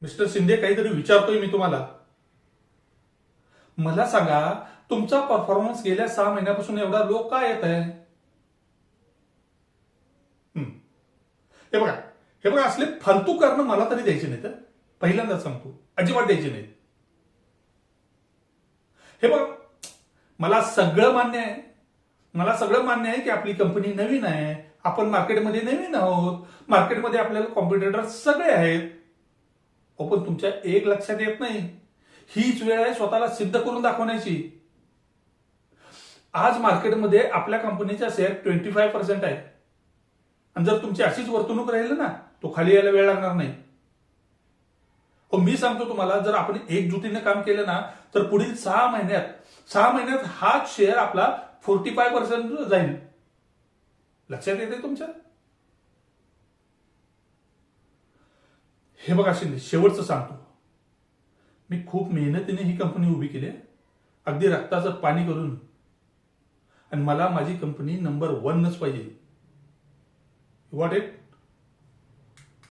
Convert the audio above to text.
Mister Shinde, काहीतरी विचारतोय मी तुम्हाला. मला सांगा, तुमचा परफॉर्मन्स गेल्या 6 महिन्यापासून एवढा लो का येत आहे? हे बघा, हे बघा, असले फालतू कारण मला तरी द्यायचे नाहीत. पहिल्यांदा सांगतो, अजिबात द्यायचे नाहीत. हे बघा, मला सगळं मान्य आहे. मला सगळं मान्य आहे की आपली कंपनी नवीन आहे, आपण मार्केटमध्ये नवीन आहोत, मार्केटमध्ये आपल्याला कॉम्पिटिटर सगळे आहेत. पण तुमच्या एक लक्षात येत नाही, हीच वेळ आहे स्वतःला सिद्ध करून दाखवण्याची. आज मार्केटमध्ये आपल्या कंपनीचा शेअर 25% आहे. आणि जर तुमची अशीच वर्तणूक राहील ना, तो खाली यायला वेळ लागणार नाही. मी सांगतो तुम्हाला, जर आपण एकजुटीने काम केलं ना, तर पुढील 6 महिन्यात हाच शेअर आपला 45% जाईल. लक्षात येते तुमच्या? हे बघा शिंदे, शेवटचं सांगतो, मी खूप मेहनतीने ही कंपनी उभी केली आहे, अगदी रक्ताचं पाणी करून. आणि मला माझी कंपनी नंबर 1च पाहिजे. What it